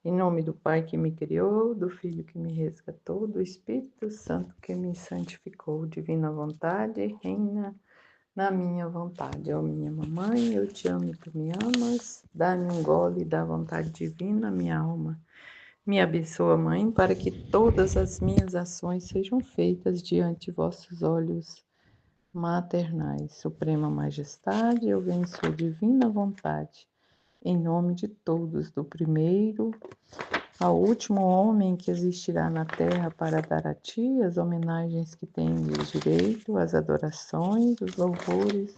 Em nome do Pai que me criou, do Filho que me resgatou, do Espírito Santo que me santificou. Divina vontade, reina na minha vontade. Ó minha mamãe, eu te amo e tu me amas. Dá-me um gole da vontade divina, minha alma. Me abençoa, Mãe, para que todas as minhas ações sejam feitas diante de vossos olhos maternais. Suprema Majestade, eu venho em sua divina vontade. Em nome de todos, do primeiro ao último homem que existirá na terra, para dar a ti as homenagens que tens direito, as adorações, os louvores,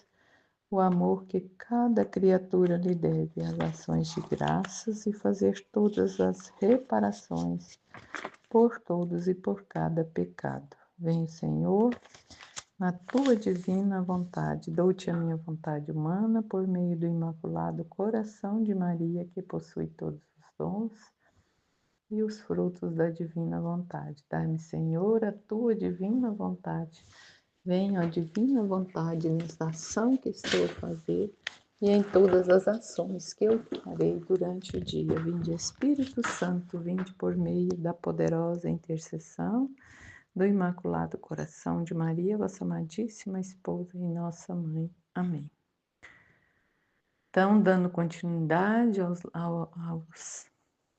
o amor que cada criatura lhe deve, as ações de graças e fazer todas as reparações por todos e por cada pecado. Vem, Senhor, na tua divina vontade, dou-te a minha vontade humana por meio do Imaculado Coração de Maria, que possui todos os dons e os frutos da divina vontade. Dai-me, Senhor, a tua divina vontade. Venha a divina vontade nesta ação que estou a fazer e em todas as ações que eu farei durante o dia. Vinde, Espírito Santo, vinde por meio da poderosa intercessão do Imaculado Coração de Maria, vossa amadíssima esposa e nossa mãe. Amém. Então, dando continuidade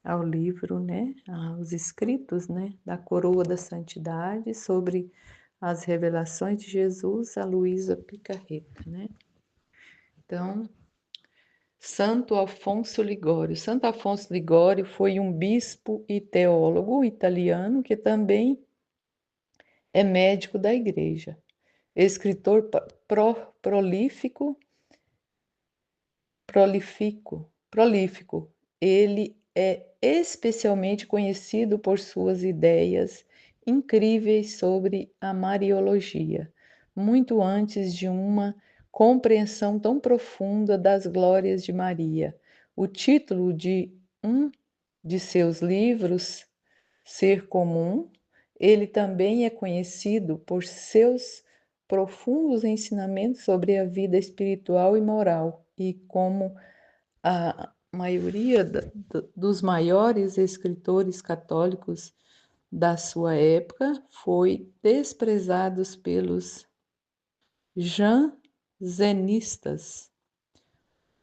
ao livro, né, aos escritos, né, da Coroa da Santidade sobre as revelações de Jesus a Luísa Picarreta, né? Então, Santo Afonso Ligório. Santo Afonso Ligório foi um bispo e teólogo italiano que também é médico da Igreja, escritor prolífico. Ele é especialmente conhecido por suas ideias incríveis sobre a Mariologia, muito antes de uma compreensão tão profunda das glórias de Maria. O título de um de seus livros, Ser Comum, ele também é conhecido por seus profundos ensinamentos sobre a vida espiritual e moral, e como a maioria dos maiores escritores católicos da sua época, foi desprezado pelos jansenistas.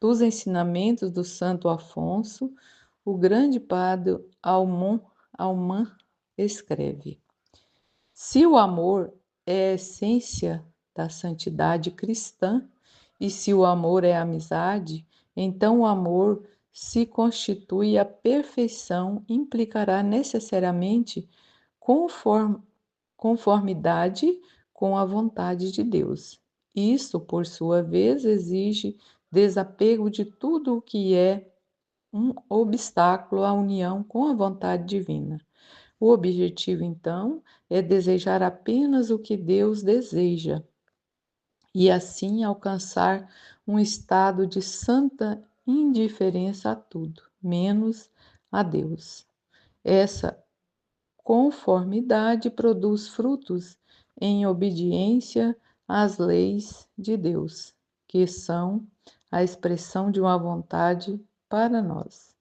Dos ensinamentos do Santo Afonso, o grande padre Alman escreve: se o amor é a essência da santidade cristã, e se o amor é a amizade, então o amor se constitui a perfeição, implicará necessariamente conformidade com a vontade de Deus. Isso, por sua vez, exige desapego de tudo o que é um obstáculo à união com a vontade divina. O objetivo, então, é desejar apenas o que Deus deseja e assim alcançar um estado de santa indiferença a tudo, menos a Deus. Essa conformidade produz frutos em obediência às leis de Deus, que são a expressão de uma vontade para nós.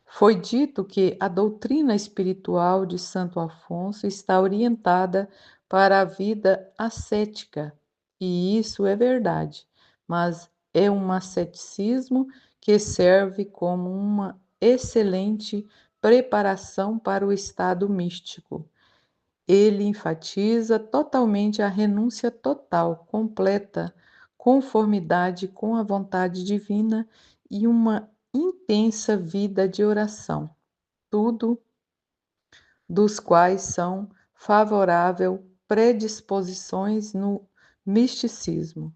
Foi dito que a doutrina espiritual de Santo Afonso está orientada para a vida ascética, e isso é verdade, mas é um asceticismo que serve como uma excelente preparação para o estado místico. Ele enfatiza totalmente a renúncia total, completa, conformidade com a vontade divina e uma intensa vida de oração, tudo dos quais são favorável predisposições no misticismo.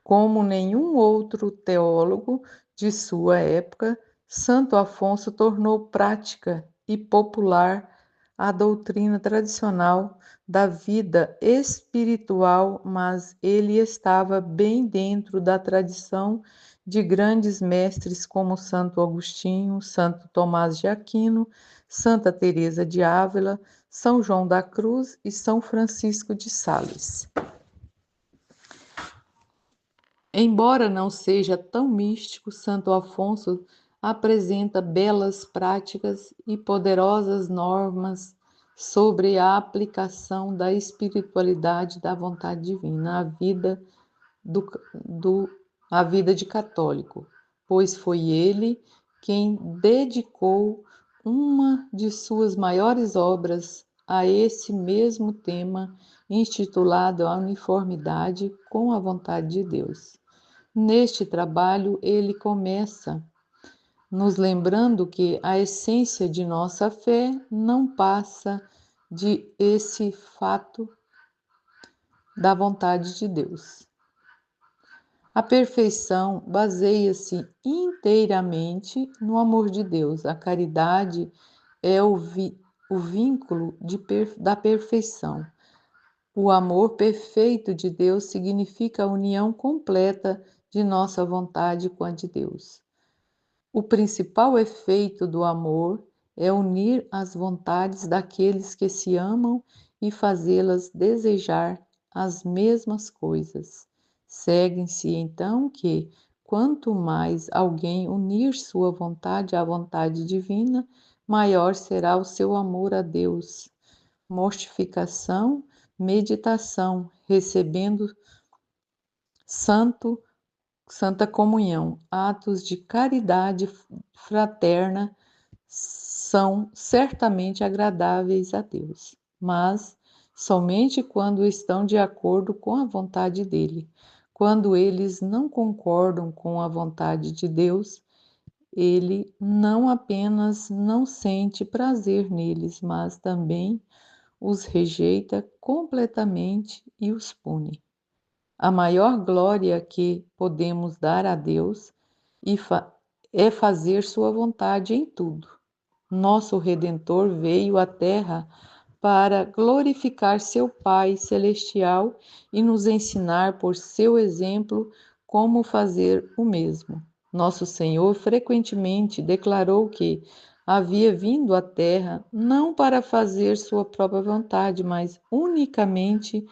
Como nenhum outro teólogo de sua época, Santo Afonso tornou prática e popular a doutrina tradicional da vida espiritual, mas ele estava bem dentro da tradição de grandes mestres como Santo Agostinho, Santo Tomás de Aquino, Santa Teresa de Ávila, São João da Cruz e São Francisco de Sales. Embora não seja tão místico, Santo Afonso apresenta belas práticas e poderosas normas sobre a aplicação da espiritualidade da vontade divina do, do, à vida de católico, pois foi ele quem dedicou uma de suas maiores obras a esse mesmo tema, intitulado A Uniformidade com a Vontade de Deus. Neste trabalho, ele começa nos lembrando que a essência de nossa fé não passa de esse fato da vontade de Deus. A perfeição baseia-se inteiramente no amor de Deus. A caridade é o vínculo da perfeição. O amor perfeito de Deus significa a união completa de nossa vontade com a de Deus. O principal efeito do amor é unir as vontades daqueles que se amam e fazê-las desejar as mesmas coisas. Segue-se então que, quanto mais alguém unir sua vontade à vontade divina, maior será o seu amor a Deus. Mortificação, meditação, recebendo Santa Comunhão, atos de caridade fraterna são certamente agradáveis a Deus, mas somente quando estão de acordo com a vontade dele. Quando eles não concordam com a vontade de Deus, ele não apenas não sente prazer neles, mas também os rejeita completamente e os pune. A maior glória que podemos dar a Deus é fazer sua vontade em tudo. Nosso Redentor veio à Terra para glorificar seu Pai Celestial e nos ensinar por seu exemplo como fazer o mesmo. Nosso Senhor frequentemente declarou que havia vindo à Terra não para fazer sua própria vontade, mas unicamente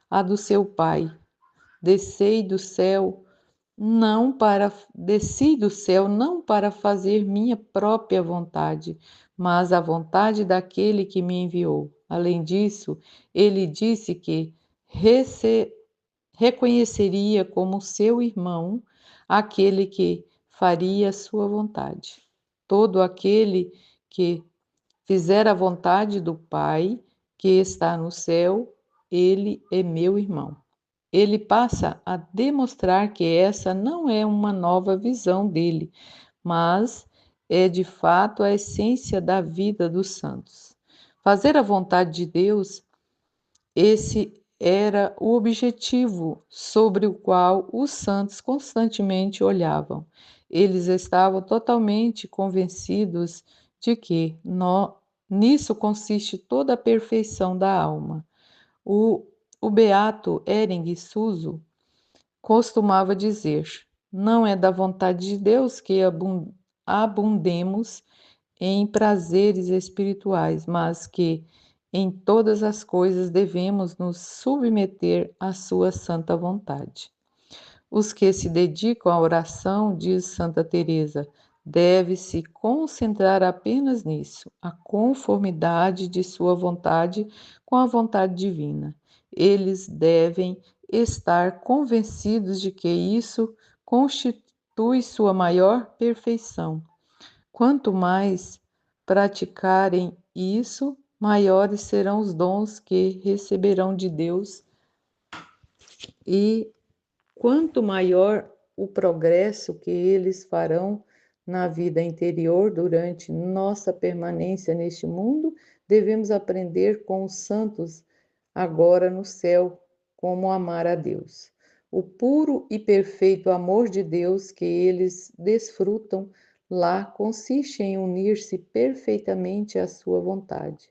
a do seu Pai. Desci do céu não para fazer minha própria vontade, mas a vontade daquele que me enviou. Além disso, ele disse que reconheceria como seu irmão aquele que faria sua vontade. Todo aquele que fizer a vontade do Pai que está no céu, ele é meu irmão. Ele passa a demonstrar que essa não é uma nova visão dele, mas é de fato a essência da vida dos santos. Fazer a vontade de Deus, esse era o objetivo sobre o qual os santos constantemente olhavam. Eles estavam totalmente convencidos de que nisso consiste toda a perfeição da alma. O beato Ering Suso costumava dizer: não é da vontade de Deus que abundemos em prazeres espirituais, mas que em todas as coisas devemos nos submeter à sua santa vontade. Os que se dedicam à oração, diz Santa Teresa, deve se concentrar apenas nisso, a conformidade de sua vontade com a vontade divina. Eles devem estar convencidos de que isso constitui sua maior perfeição. Quanto mais praticarem isso, maiores serão os dons que receberão de Deus e quanto maior o progresso que eles farão na vida interior durante nossa permanência neste mundo, devemos aprender com os santos agora no céu como amar a Deus. O puro e perfeito amor de Deus que eles desfrutam lá consiste em unir-se perfeitamente à sua vontade.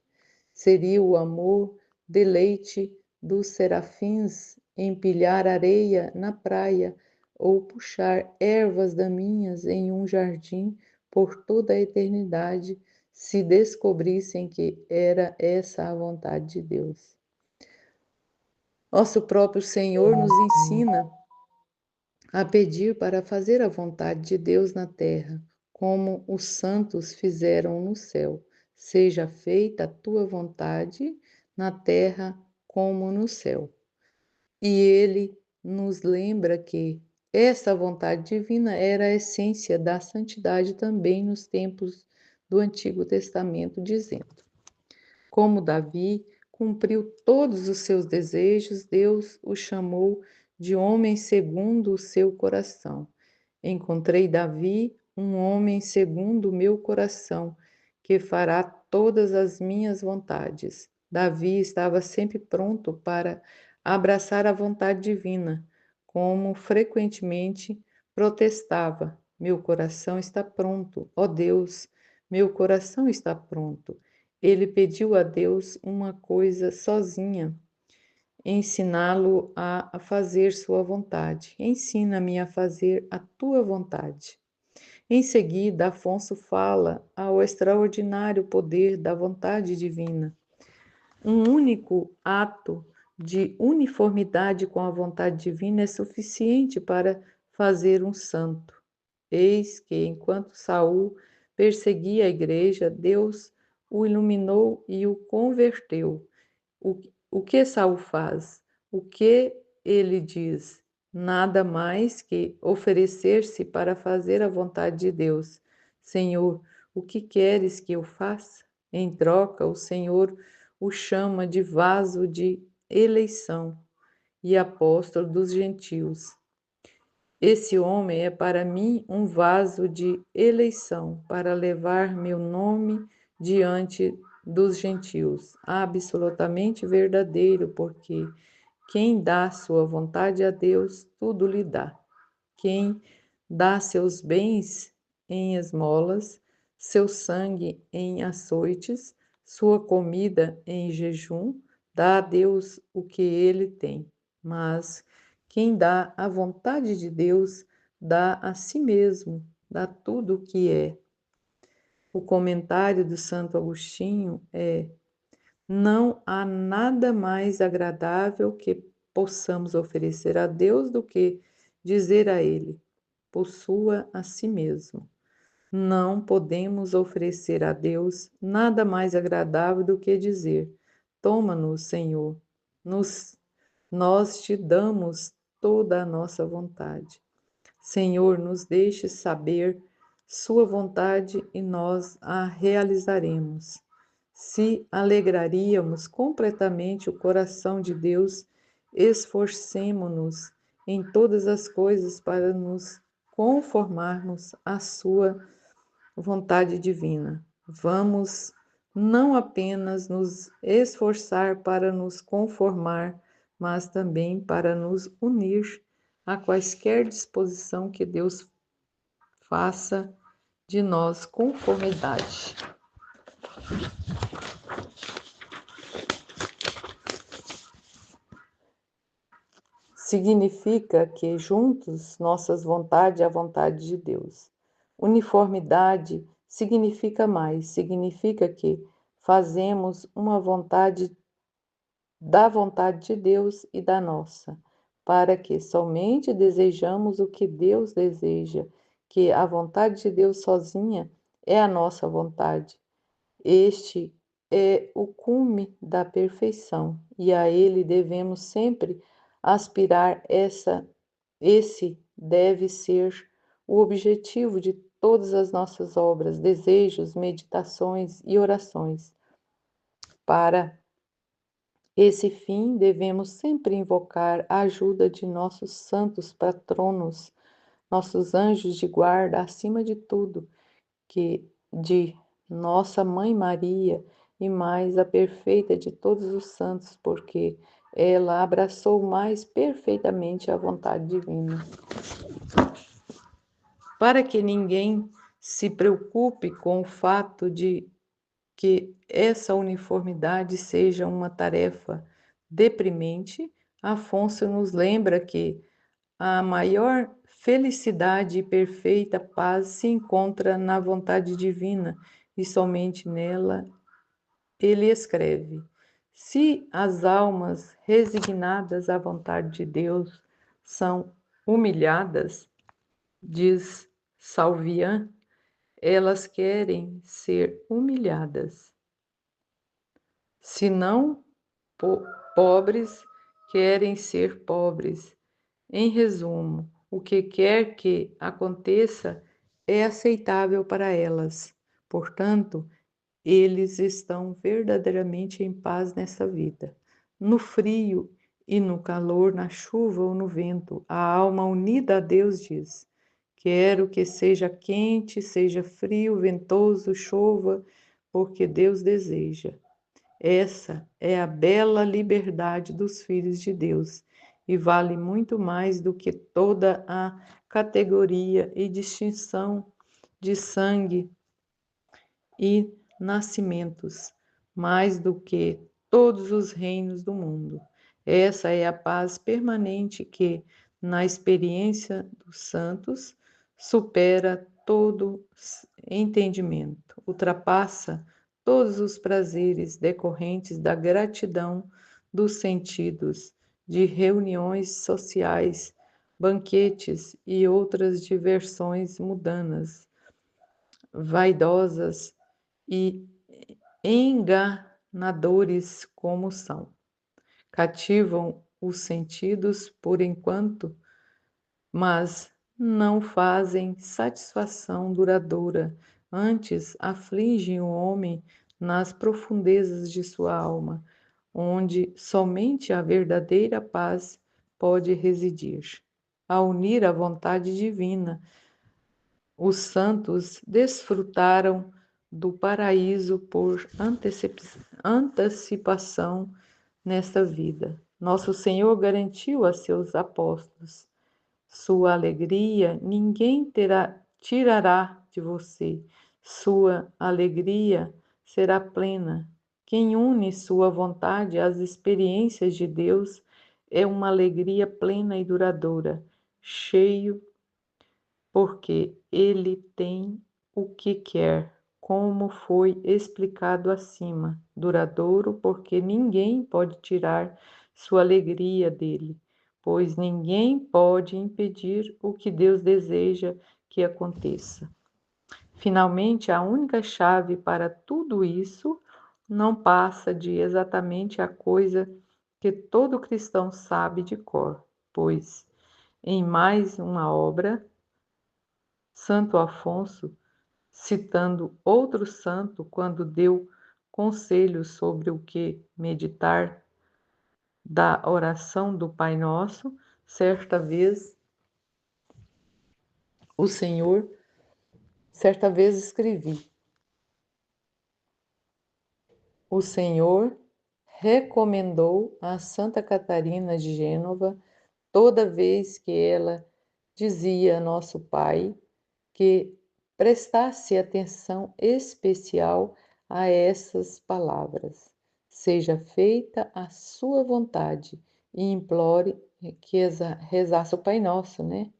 Seria o amor deleite dos serafins empilhar areia na praia ou puxar ervas daninhas em um jardim por toda a eternidade, se descobrissem que era essa a vontade de Deus. Nosso próprio Senhor nos ensina a pedir para fazer a vontade de Deus na terra, como os santos fizeram no céu. Seja feita a tua vontade na terra como no céu. E ele nos lembra que essa vontade divina era a essência da santidade também nos tempos do Antigo Testamento, dizendo: como Davi cumpriu todos os seus desejos, Deus o chamou de homem segundo o seu coração. Encontrei Davi, um homem segundo o meu coração, que fará todas as minhas vontades. Davi estava sempre pronto para abraçar a vontade divina, como frequentemente protestava: meu coração está pronto, ó Deus, meu coração está pronto. Ele pediu a Deus uma coisa sozinha: ensiná-lo a fazer sua vontade. Ensina-me a fazer a tua vontade. Em seguida, Afonso fala ao extraordinário poder da vontade divina. Um único ato de uniformidade com a vontade divina é suficiente para fazer um santo. Eis que, enquanto Saul perseguia a igreja, Deus o iluminou e o converteu. O que Saul faz? O que ele diz? Nada mais que oferecer-se para fazer a vontade de Deus. Senhor, o que queres que eu faça? Em troca, o Senhor o chama de vaso de eleição e apóstolo dos gentios. Esse homem é para mim um vaso de eleição para levar meu nome diante dos gentios. Absolutamente verdadeiro, porque quem dá sua vontade a Deus, tudo lhe dá. Quem dá seus bens em esmolas, seu sangue em açoites, sua comida em jejum, dá a Deus o que ele tem. Mas quem dá a vontade de Deus, dá a si mesmo, dá tudo o que é. O comentário do Santo Agostinho é: não há nada mais agradável que possamos oferecer a Deus do que dizer a Ele: possua a si mesmo. Não podemos oferecer a Deus nada mais agradável do que dizer: toma-nos, Senhor, nós te damos toda a nossa vontade. Senhor, nos deixe saber sua vontade e nós a realizaremos. Se alegraríamos completamente o coração de Deus, esforcemo-nos em todas as coisas para nos conformarmos à sua vontade divina. Vamos não apenas nos esforçar para nos conformar, mas também para nos unir a quaisquer disposição que Deus faça de nós conformidade. Significa que juntos nossas vontades à vontade de Deus. Uniformidade significa mais, significa que fazemos uma vontade da vontade de Deus e da nossa, para que somente desejamos o que Deus deseja, que a vontade de Deus sozinha é a nossa vontade. Este é o cume da perfeição e a ele devemos sempre aspirar. Esse deve ser o objetivo de todas as nossas obras, desejos, meditações e orações. Para esse fim, devemos sempre invocar a ajuda de nossos santos patronos, nossos anjos de guarda, acima de tudo, que de nossa Mãe Maria e mais a perfeita de todos os santos, porque ela abraçou mais perfeitamente a vontade divina. Para que ninguém se preocupe com o fato de que essa uniformidade seja uma tarefa deprimente, Afonso nos lembra que a maior felicidade e perfeita paz se encontra na vontade divina e somente nela. Ele escreve: se as almas resignadas à vontade de Deus são humilhadas, diz Salvian, elas querem ser humilhadas. Se não pobres, querem ser pobres. Em resumo, o que quer que aconteça é aceitável para elas. Portanto, eles estão verdadeiramente em paz nessa vida. No frio e no calor, na chuva ou no vento, a alma unida a Deus diz: quero que seja quente, seja frio, ventoso, chova, porque Deus deseja. Essa é a bela liberdade dos filhos de Deus e vale muito mais do que toda a categoria e distinção de sangue e nascimentos, mais do que todos os reinos do mundo. Essa é a paz permanente que, na experiência dos santos, supera todo entendimento, ultrapassa todos os prazeres decorrentes da gratidão dos sentidos, de reuniões sociais, banquetes e outras diversões mundanas, vaidosas e enganadores como são. Cativam os sentidos por enquanto, mas não fazem satisfação duradoura, antes afligem o homem nas profundezas de sua alma, onde somente a verdadeira paz pode residir. A unir a vontade divina, os santos desfrutaram do paraíso por antecipação nesta vida. Nosso Senhor garantiu a seus apóstolos: sua alegria ninguém tirará de você. Sua alegria será plena. Quem une sua vontade às experiências de Deus é uma alegria plena e duradoura, cheio porque ele tem o que quer, como foi explicado acima, duradouro, porque ninguém pode tirar sua alegria dele, pois ninguém pode impedir o que Deus deseja que aconteça. Finalmente, a única chave para tudo isso não passa de exatamente a coisa que todo cristão sabe de cor, pois, em mais uma obra, Santo Afonso, citando outro santo, quando deu conselhos sobre o que meditar da oração do Pai Nosso, certa vez escrevi: o Senhor recomendou a Santa Catarina de Gênova, toda vez que ela dizia a nosso Pai, que prestasse atenção especial a essas palavras. Seja feita a sua vontade e implore que rezasse o Pai Nosso, né?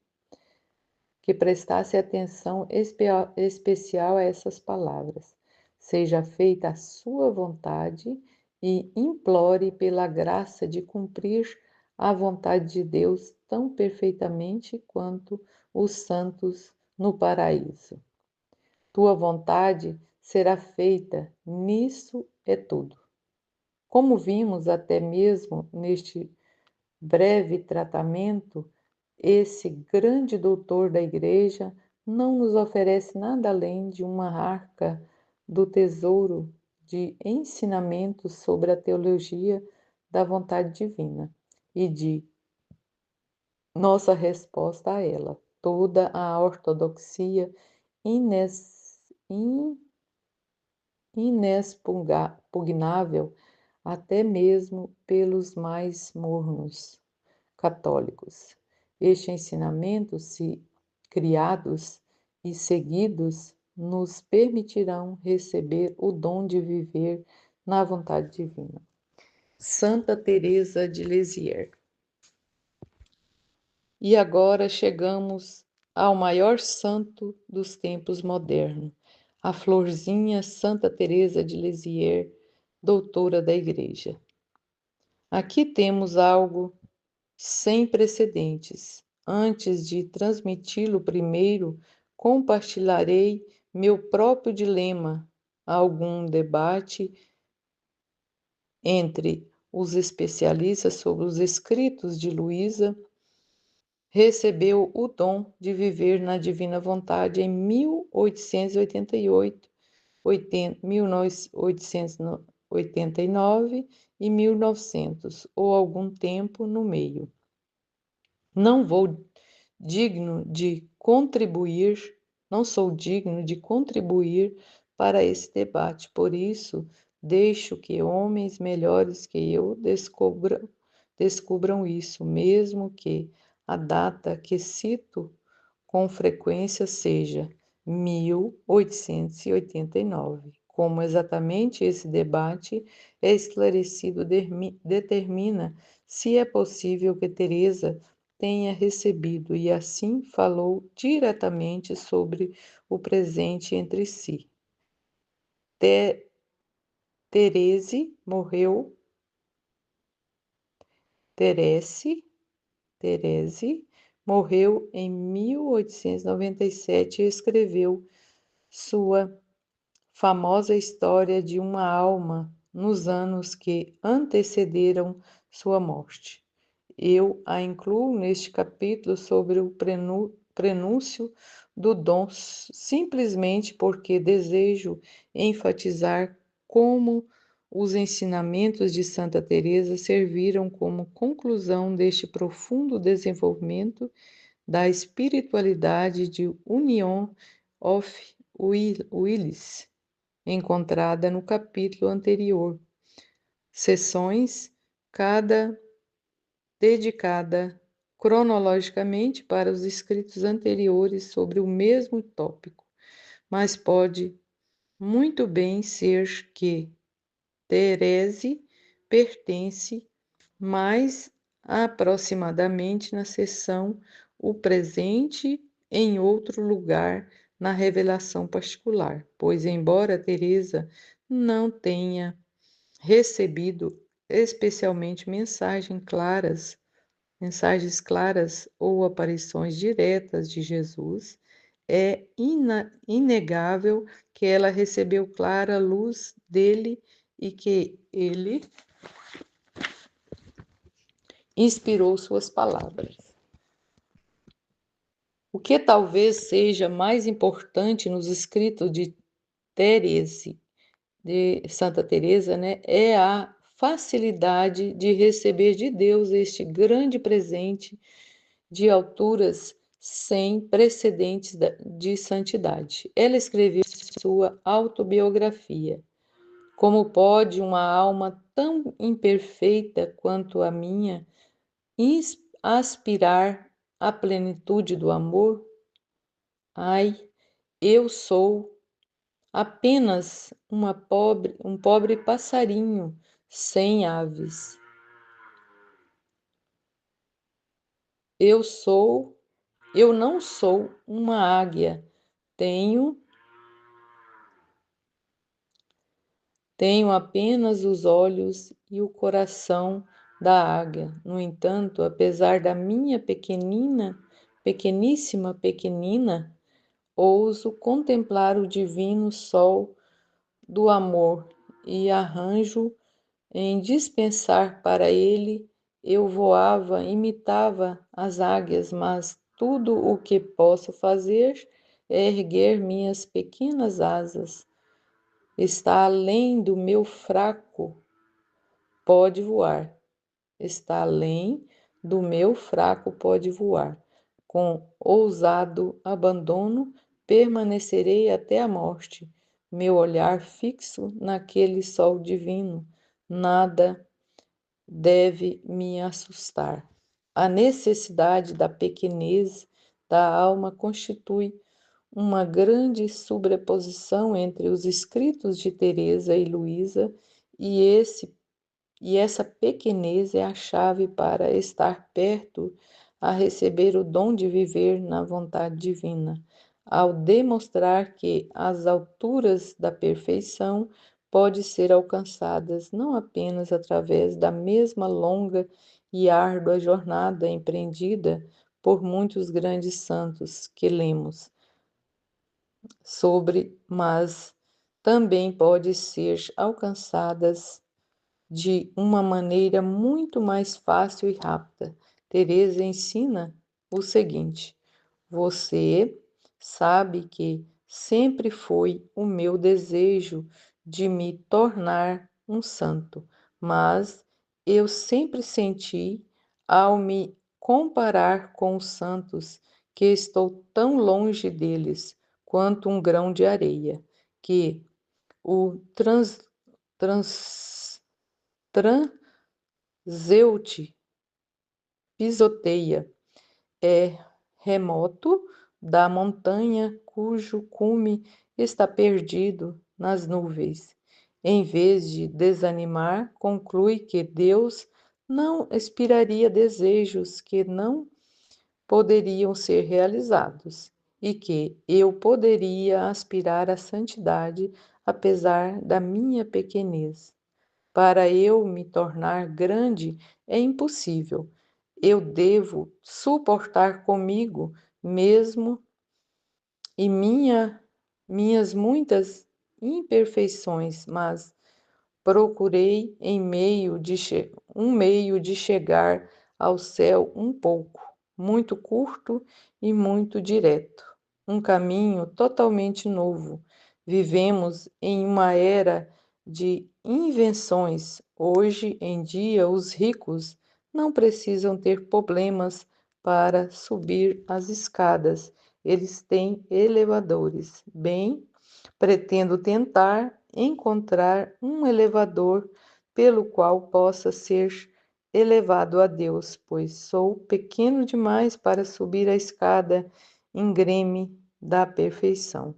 Que prestasse atenção especial a essas palavras. Seja feita a sua vontade e implore pela graça de cumprir a vontade de Deus tão perfeitamente quanto os santos no paraíso. Tua vontade será feita, nisso é tudo. Como vimos até mesmo neste breve tratamento, esse grande doutor da Igreja não nos oferece nada além de uma arca do tesouro de ensinamentos sobre a teologia da vontade divina e de nossa resposta a ela. Toda a ortodoxia inexpugnável, até mesmo pelos mais mornos católicos. Este ensinamento, se criados e seguidos, nos permitirão receber o dom de viver na vontade divina. Santa Teresa de Lisieux. E agora chegamos ao maior santo dos tempos modernos, a florzinha Santa Teresa de Lisieux, doutora da Igreja. Aqui temos algo sem precedentes. Antes de transmiti-lo primeiro, compartilharei meu próprio dilema, algum debate entre os especialistas sobre os escritos de Luísa, recebeu o dom de viver na divina vontade em 1888, 1889 e 1900, ou algum tempo no meio. Não vou digno de contribuir, não sou digno de contribuir para esse debate, por isso deixo que homens melhores que eu descubram isso, mesmo que a data que cito com frequência seja 1889. Como exatamente esse debate é esclarecido determina se é possível que Teresa tenha recebido e assim falou diretamente sobre o presente entre si. Terese morreu, Terese morreu em 1897 e escreveu sua famosa história de uma alma nos anos que antecederam sua morte. Eu a incluo neste capítulo sobre o prenúncio do dom, simplesmente porque desejo enfatizar como os ensinamentos de Santa Teresa serviram como conclusão deste profundo desenvolvimento da espiritualidade de Union of Willis, encontrada no capítulo anterior. Sessões, cada dedicada cronologicamente para os escritos anteriores sobre o mesmo tópico, mas pode muito bem ser que Terese pertence mais aproximadamente na seção O Presente em outro lugar na revelação particular, pois embora Teresa não tenha recebido especialmente mensagens claras ou aparições diretas de Jesus, é inegável que ela recebeu clara luz dele e que ele inspirou suas palavras. O que talvez seja mais importante nos escritos de Santa Teresa, né, é a facilidade de receber de Deus este grande presente de alturas sem precedentes de santidade. Ela escreveu sua autobiografia. Como pode uma alma tão imperfeita quanto a minha aspirar à plenitude do amor? Ai, eu sou apenas um pobre passarinho sem aves. Eu não sou uma águia. Tenho apenas os olhos e o coração da águia. No entanto, apesar da minha pequenina, ouso contemplar o divino sol do amor e arranjo em dispensar para ele. Eu voava, imitava as águias, mas tudo o que posso fazer é erguer minhas pequenas asas. Está além do meu fraco, pode voar. Está além do meu fraco, pode voar. Com ousado abandono, permanecerei até a morte, meu olhar fixo naquele sol divino. Nada deve me assustar. A necessidade da pequenez da alma constitui uma grande sobreposição entre os escritos de Teresa e Luísa, e essa pequenez é a chave para estar perto a receber o dom de viver na vontade divina, ao demonstrar que as alturas da perfeição podem ser alcançadas não apenas através da mesma longa e árdua jornada empreendida por muitos grandes santos que lemos, mas também pode ser alcançadas de uma maneira muito mais fácil e rápida. Teresa ensina o seguinte: você sabe que sempre foi o meu desejo de me tornar um santo, mas eu sempre senti, ao me comparar com os santos, que estou tão longe deles quanto um grão de areia, que o trans, transeute pisoteia. É remoto da montanha cujo cume está perdido nas nuvens. Em vez de desanimar, conclui que Deus não expiraria desejos que não poderiam ser realizados e que eu poderia aspirar à santidade apesar da minha pequenez. Para eu me tornar grande é impossível. Eu devo suportar comigo mesmo e minhas muitas imperfeições, mas procurei um meio de chegar ao céu um pouco, muito curto e muito direto, um caminho totalmente novo. Vivemos em uma era de invenções. Hoje em dia, os ricos não precisam ter problemas para subir as escadas. Eles têm elevadores. Bem, pretendo tentar encontrar um elevador pelo qual possa ser elevado a Deus, pois sou pequeno demais para subir a escada íngreme da perfeição.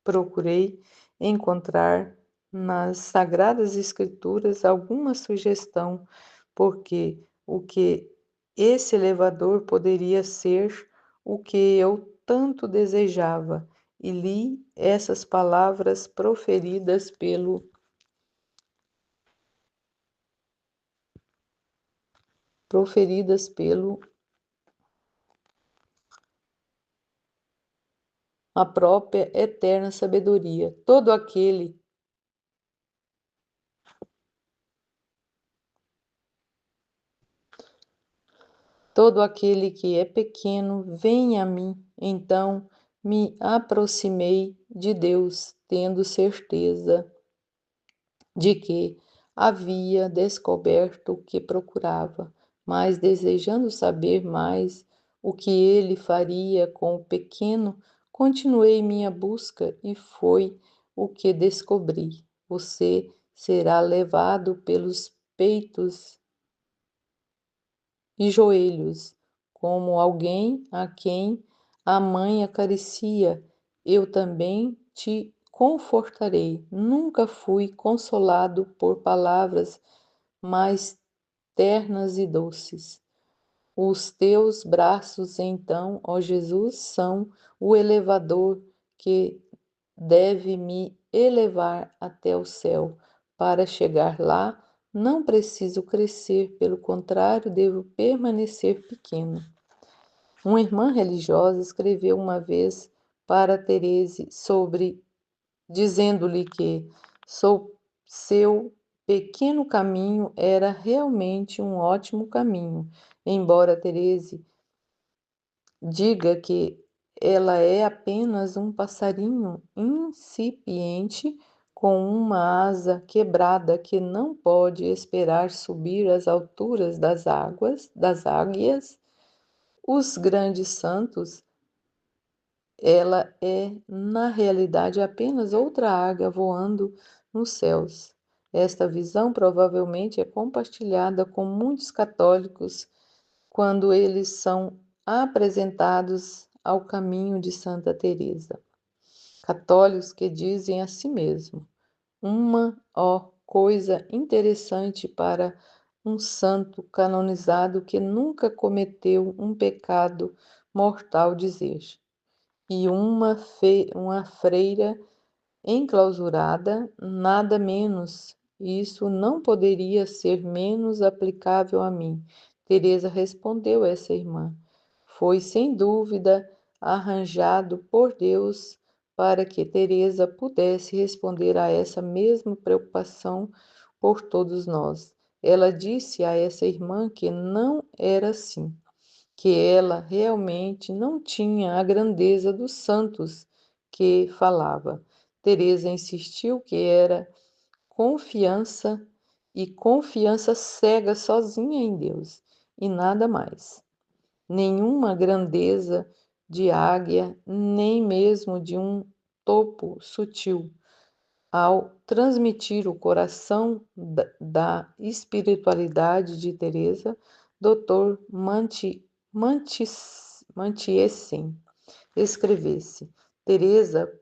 Procurei encontrar nas Sagradas Escrituras alguma sugestão, porque o que esse elevador poderia ser o que eu tanto desejava, e li essas palavras proferidas pelo a própria eterna sabedoria. Todo aquele que é pequeno vem a mim. Então me aproximei de Deus, tendo certeza de que havia descoberto o que procurava, mas desejando saber mais o que ele faria com o pequeno, continuei minha busca e foi o que descobri. Você será levado pelos peitos e joelhos, como alguém a quem a mãe acaricia. Eu também te confortarei. Nunca fui consolado por palavras mais ternas e doces. Os teus braços, então, ó Jesus, são o elevador que deve me elevar até o céu. Para chegar lá, não preciso crescer, pelo contrário, devo permanecer pequeno. Uma irmã religiosa escreveu uma vez para Terese dizendo-lhe que seu pequeno caminho era realmente um ótimo caminho, embora Terese diga que ela é apenas um passarinho incipiente com uma asa quebrada que não pode esperar subir às alturas das águias. Os grandes santos, ela é, na realidade, apenas outra águia voando nos céus. Esta visão provavelmente é compartilhada com muitos católicos quando eles são apresentados ao caminho de Santa Teresa. Católicos que dizem a si mesmo: coisa interessante para um santo canonizado que nunca cometeu um pecado mortal dizer. E uma freira enclausurada, nada menos. Isso não poderia ser menos aplicável a mim. Teresa respondeu essa irmã. Foi sem dúvida arranjado por Deus para que Teresa pudesse responder a essa mesma preocupação por todos nós. Ela disse a essa irmã que não era assim, que ela realmente não tinha a grandeza dos santos que falava. Teresa insistiu que era confiança e confiança cega sozinha em Deus e nada mais. Nenhuma grandeza de águia, nem mesmo de um topo sutil. Ao transmitir o coração da espiritualidade de Teresa, Dr. Mantiessen escrevesse: Teresa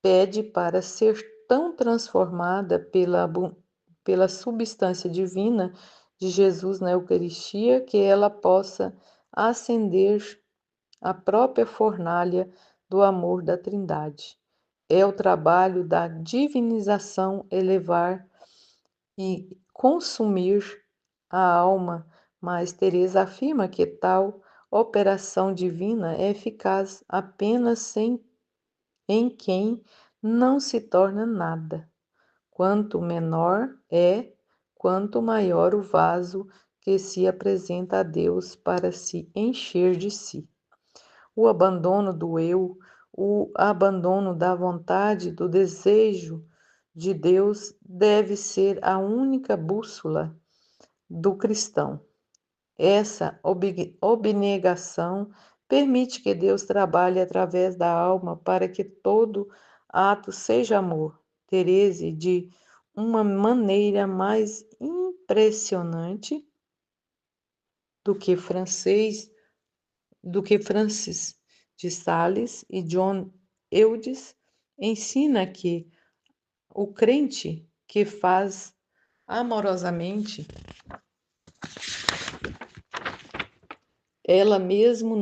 pede para ser tão transformada pela substância divina de Jesus na Eucaristia que ela possa acender a própria fornalha do amor da Trindade. É o trabalho da divinização elevar e consumir a alma, mas Teresa afirma que tal operação divina é eficaz apenas em quem não se torna nada. Quanto menor é, quanto maior o vaso que se apresenta a Deus para se encher de si. O abandono do eu, o abandono da vontade, do desejo de Deus deve ser a única bússola do cristão. Essa abnegação permite que Deus trabalhe através da alma para que todo ato seja amor. Terese, de uma maneira mais impressionante do que Francis de Sales e John Eudes, ensina que o crente que faz amorosamente ela mesmo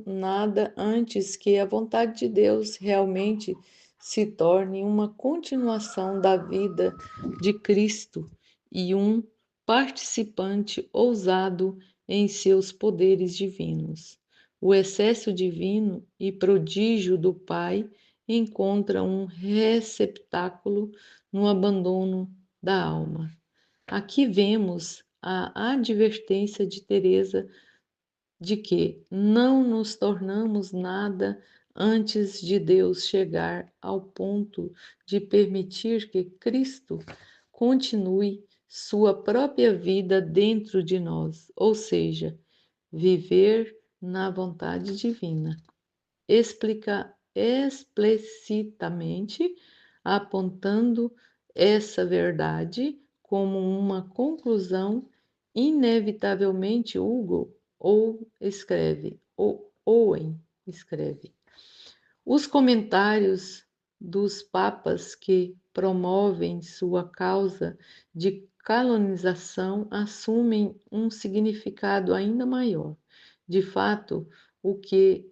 nada antes que a vontade de Deus realmente se torne uma continuação da vida de Cristo e um participante ousado em seus poderes divinos. O excesso divino e prodígio do Pai encontra um receptáculo no abandono da alma. Aqui vemos a advertência de Teresa de que não nos tornamos nada antes de Deus chegar ao ponto de permitir que Cristo continue sua própria vida dentro de nós, ou seja, viver na vontade divina. Explica explicitamente, apontando essa verdade como uma conclusão, inevitavelmente Owen escreve. Os comentários dos papas que promovem sua causa de canonização assumem um significado ainda maior. De fato, o que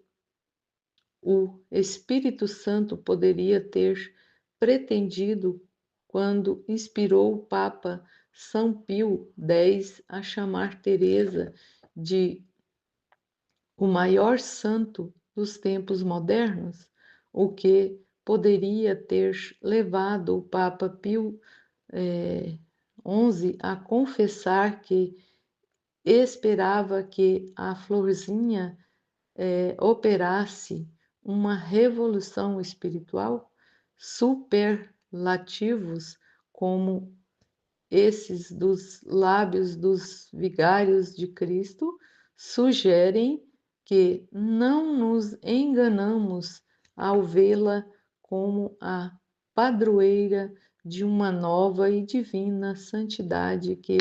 o Espírito Santo poderia ter pretendido quando inspirou o Papa São Pio X a chamar Teresa de o maior santo dos tempos modernos, o que poderia ter levado o Papa Pio XI a confessar que esperava que a florzinha operasse uma revolução espiritual. Superlativos como esses dos lábios dos vigários de Cristo sugerem que não nos enganamos ao vê-la como a padroeira de uma nova e divina santidade que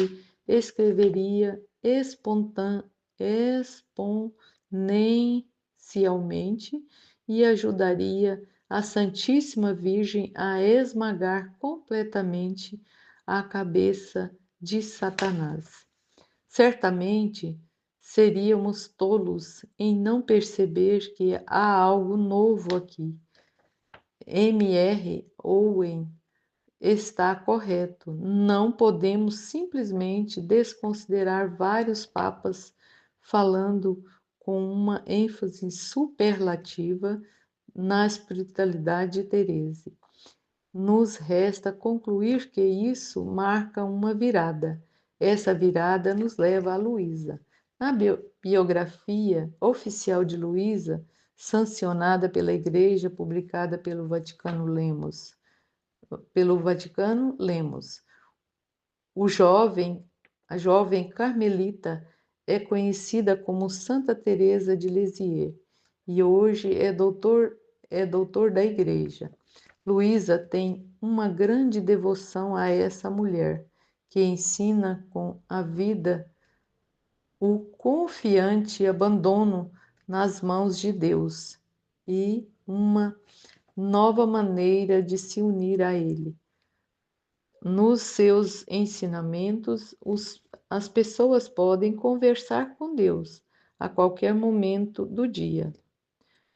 escreveria exponencialmente e ajudaria a Santíssima Virgem a esmagar completamente a cabeça de Satanás. Certamente seríamos tolos em não perceber que há algo novo aqui. M.R. Owen está correto. Não podemos simplesmente desconsiderar vários papas falando com uma ênfase superlativa na espiritualidade de Therese. Nos resta concluir que isso marca uma virada. Essa virada nos leva a Luísa. Na biografia oficial de Luísa, sancionada pela Igreja, publicada pelo Vaticano Lemos, a jovem carmelita é conhecida como Santa Teresa de Lisieux e hoje é doutor da Igreja. Luísa tem uma grande devoção a essa mulher, que ensina com a vida o confiante abandono nas mãos de Deus e uma nova maneira de se unir a Ele. Nos seus ensinamentos, as pessoas podem conversar com Deus a qualquer momento do dia.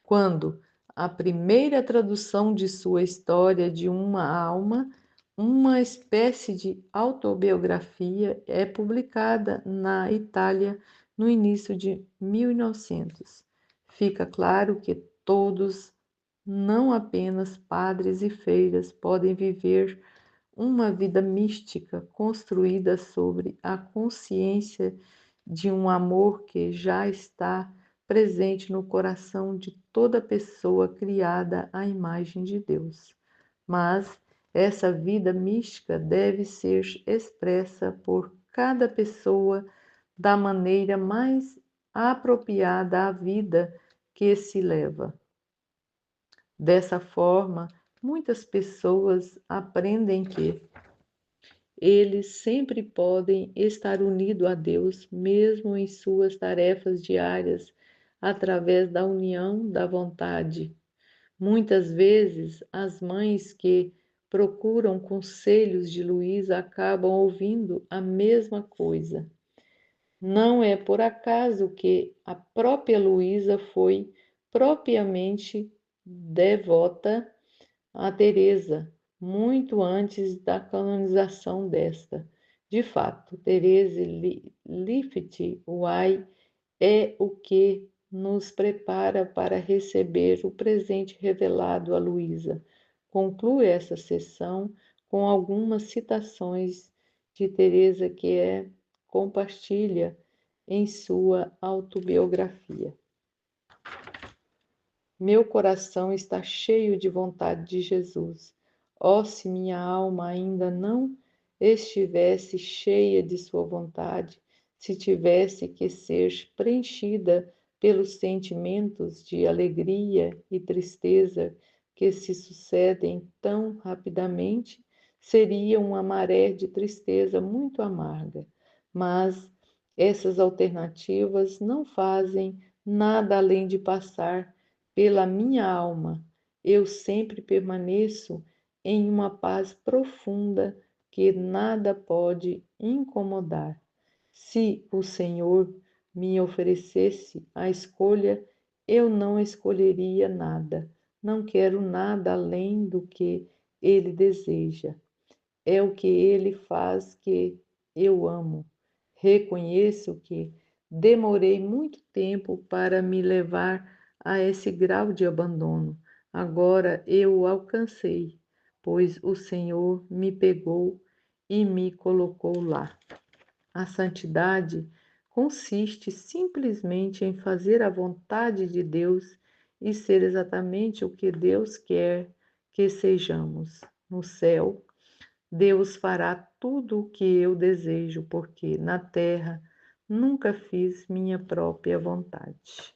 Quando a primeira tradução de sua história de uma alma, uma espécie de autobiografia, é publicada na Itália no início de 1900. Fica claro que todos, não apenas padres e freiras, podem viver uma vida mística construída sobre a consciência de um amor que já está presente no coração de toda pessoa criada à imagem de Deus. Mas essa vida mística deve ser expressa por cada pessoa da maneira mais apropriada à vida que se leva. Dessa forma, muitas pessoas aprendem que eles sempre podem estar unidos a Deus, mesmo em suas tarefas diárias, através da união da vontade. Muitas vezes, as mães que procuram conselhos de Luísa acabam ouvindo a mesma coisa. Não é por acaso que a própria Luísa foi propriamente devota a Teresa, muito antes da canonização desta. De fato, Therese Lifft-Way é o que nos prepara para receber o presente revelado a Luísa. Conclui essa sessão com algumas citações de Teresa que compartilha em sua autobiografia. Meu coração está cheio de vontade de Jesus. Oh, se minha alma ainda não estivesse cheia de sua vontade, se tivesse que ser preenchida pelos sentimentos de alegria e tristeza que se sucedem tão rapidamente, seria uma maré de tristeza muito amarga. Mas essas alternativas não fazem nada além de passar pela minha alma. Eu sempre permaneço em uma paz profunda que nada pode incomodar. Se o Senhor me oferecesse a escolha, eu não escolheria nada. Não quero nada além do que Ele deseja. É o que Ele faz que eu amo. Reconheço que demorei muito tempo para me levar a esse grau de abandono. Agora eu o alcancei, pois o Senhor me pegou e me colocou lá. A santidade consiste simplesmente em fazer a vontade de Deus e ser exatamente o que Deus quer que sejamos. No céu, Deus fará tudo o que eu desejo, porque na terra nunca fiz minha própria vontade.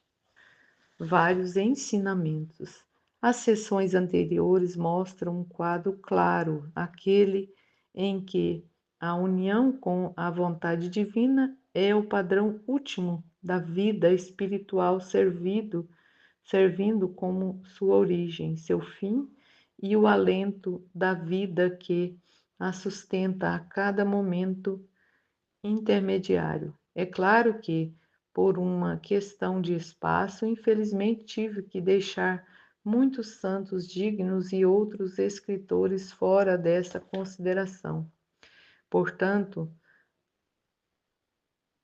Vários ensinamentos. As sessões anteriores mostram um quadro claro, aquele em que a união com a vontade divina é o padrão último da vida espiritual servindo como sua origem, seu fim e o alento da vida que a sustenta a cada momento intermediário. É claro que, por uma questão de espaço, infelizmente tive que deixar muitos santos dignos e outros escritores fora dessa consideração. Portanto,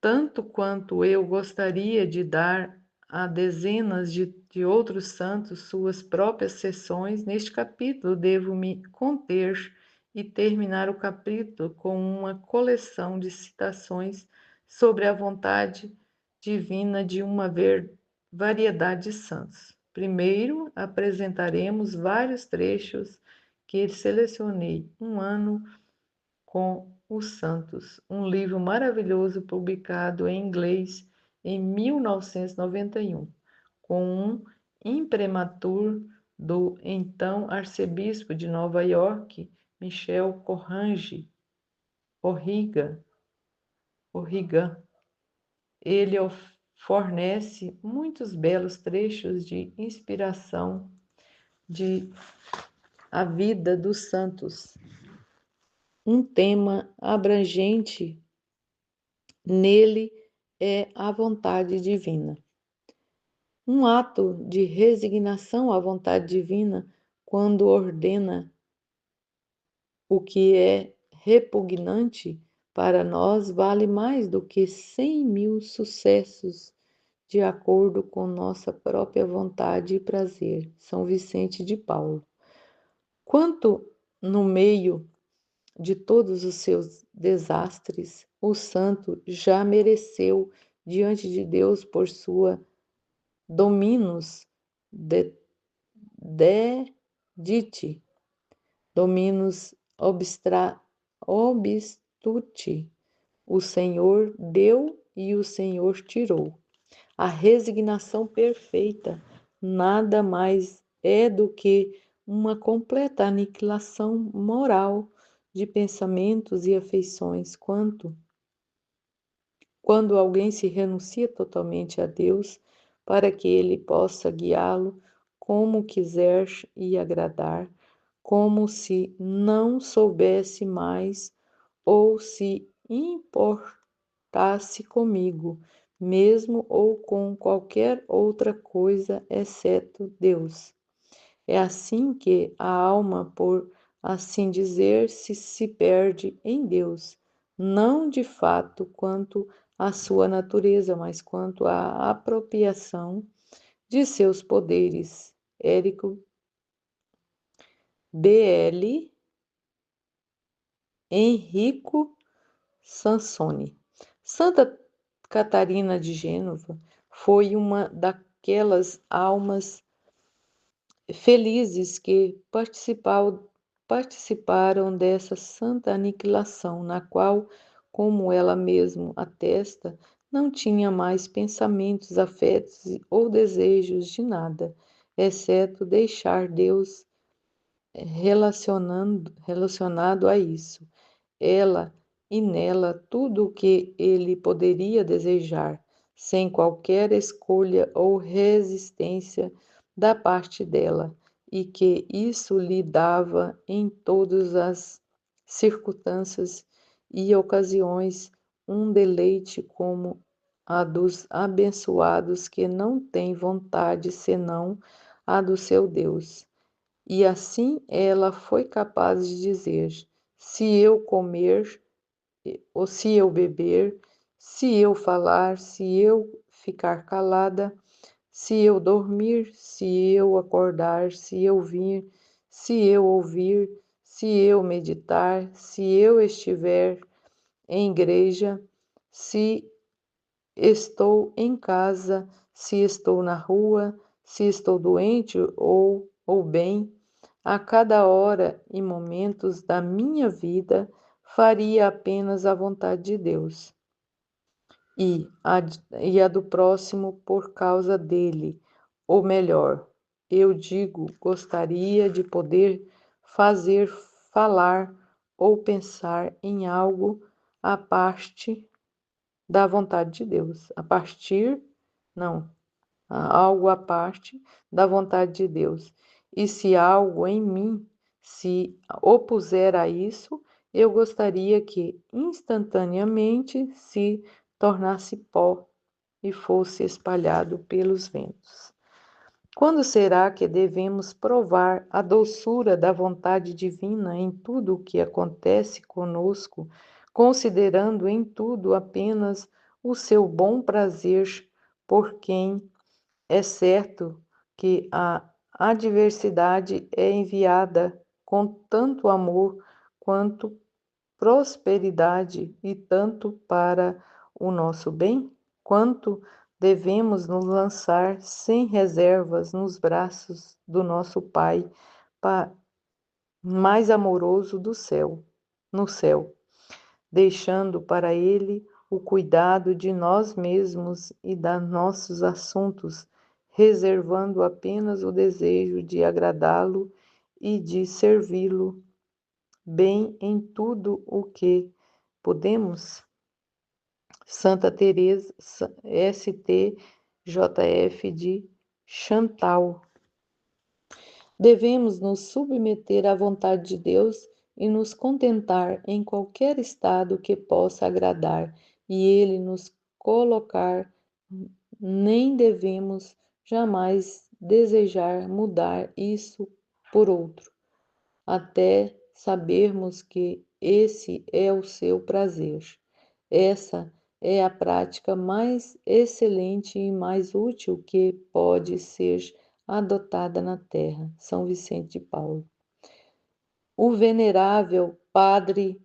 tanto quanto eu gostaria de dar há dezenas de outros santos suas próprias sessões, neste capítulo devo me conter e terminar o capítulo com uma coleção de citações sobre a vontade divina de uma variedade de santos. Primeiro, apresentaremos vários trechos que selecionei. Um ano com os Santos, um livro maravilhoso publicado em inglês em 1991, com um imprimatur do então arcebispo de Nova York, Michel Corrigan. Ele fornece muitos belos trechos de inspiração de a vida dos santos. Um tema abrangente nele é a vontade divina. Um ato de resignação à vontade divina, quando ordena o que é repugnante para nós, vale mais do que 100.000 sucessos de acordo com nossa própria vontade e prazer. São Vicente de Paulo. Quanto no meio de todos os seus desastres, o santo já mereceu diante de Deus por sua dominus dedite, dominus obstuti. O Senhor deu e o Senhor tirou. A resignação perfeita nada mais é do que uma completa aniquilação moral de pensamentos e afeições. Quando alguém se renuncia totalmente a Deus para que Ele possa guiá-lo como quiser e agradar, como se não soubesse mais ou se importasse comigo, mesmo ou com qualquer outra coisa exceto Deus. É assim que a alma, por assim dizer, se perde em Deus, não de fato quanto à sua natureza, mas quanto à apropriação de seus poderes. Érico B.L. Enrico Sansoni. Santa Catarina de Gênova foi uma daquelas almas felizes que participaram dessa santa aniquilação, na qual, como ela mesma atesta, não tinha mais pensamentos, afetos ou desejos de nada, exceto deixar Deus relacionado a isso. Ela e nela tudo o que ele poderia desejar, sem qualquer escolha ou resistência da parte dela, e que isso lhe dava em todas as circunstâncias e ocasiões um deleite como a dos abençoados que não têm vontade senão a do seu Deus. E assim ela foi capaz de dizer: se eu comer, ou se eu beber, se eu falar, se eu ficar calada, se eu dormir, se eu acordar, se eu vir, se eu ouvir, se eu meditar, se eu estiver em igreja, se estou em casa, se estou na rua, se estou doente ou bem, a cada hora e momentos da minha vida faria apenas a vontade de Deus e a do próximo por causa dele. Ou melhor, eu digo, gostaria de poder fazer, falar ou pensar em algo à parte da vontade de Deus. Não, algo à parte da vontade de Deus. E se algo em mim se opuser a isso, eu gostaria que instantaneamente se tornasse pó e fosse espalhado pelos ventos. Quando será que devemos provar a doçura da vontade divina em tudo o que acontece conosco, considerando em tudo apenas o seu bom prazer por quem É certo que a adversidade é enviada com tanto amor quanto prosperidade e tanto para o nosso bem, quanto devemos nos lançar sem reservas nos braços do nosso Pai mais amoroso do céu, no céu, deixando para Ele o cuidado de nós mesmos e dos nossos assuntos, reservando apenas o desejo de agradá-lo e de servi-lo bem em tudo o que podemos. Santa Teresa STJF de Chantal. Devemos nos submeter à vontade de Deus e nos contentar em qualquer estado que possa agradar e Ele nos colocar, nem devemos jamais desejar mudar isso por outro, até sabermos que esse é o seu prazer. Essa é a prática mais excelente e mais útil que pode ser adotada na terra. São Vicente de Paulo. O venerável padre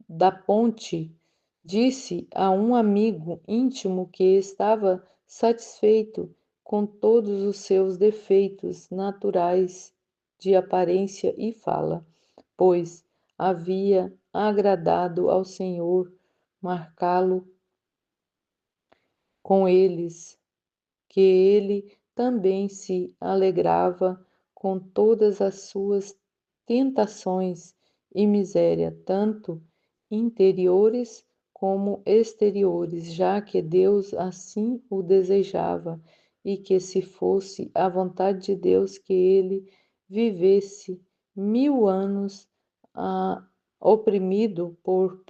da Ponte disse a um amigo íntimo que estava satisfeito com todos os seus defeitos naturais de aparência e fala, pois havia agradado ao Senhor marcá-lo com eles, que ele também se alegrava com todas as suas tentações e miséria, tanto interiores como exteriores, já que Deus assim o desejava, e que se fosse a vontade de Deus que ele vivesse 1000 anos oprimido por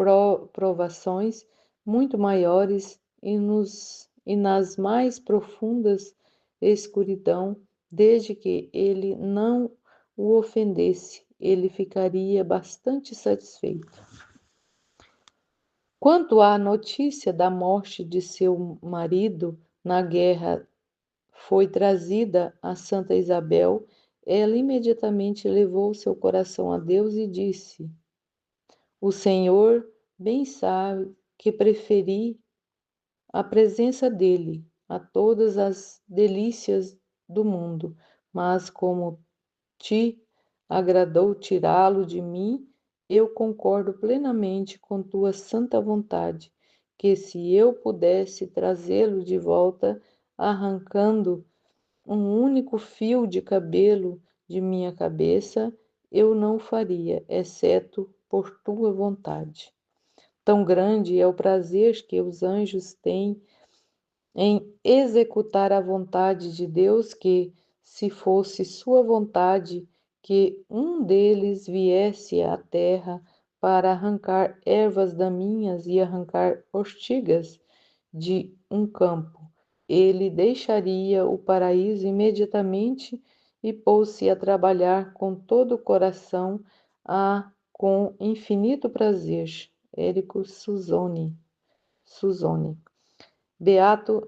provações muito maiores e nas mais profundas escuridão, desde que ele não o ofendesse, ele ficaria bastante satisfeito. Quanto à notícia da morte de seu marido na guerra foi trazida a Santa Isabel, ela imediatamente levou seu coração a Deus e disse: O Senhor bem sabe que preferi a presença dele a todas as delícias do mundo, mas como te agradou tirá-lo de mim, eu concordo plenamente com tua santa vontade, que se eu pudesse trazê-lo de volta, arrancando um único fio de cabelo de minha cabeça, eu não faria, exceto por tua vontade. Tão grande é o prazer que os anjos têm em executar a vontade de Deus que, se fosse sua vontade que um deles viesse à terra para arrancar ervas daninhas e arrancar ortigas de um campo, ele deixaria o paraíso imediatamente e pôs-se a trabalhar com todo o coração, com infinito prazer. Érico Suzone. Beato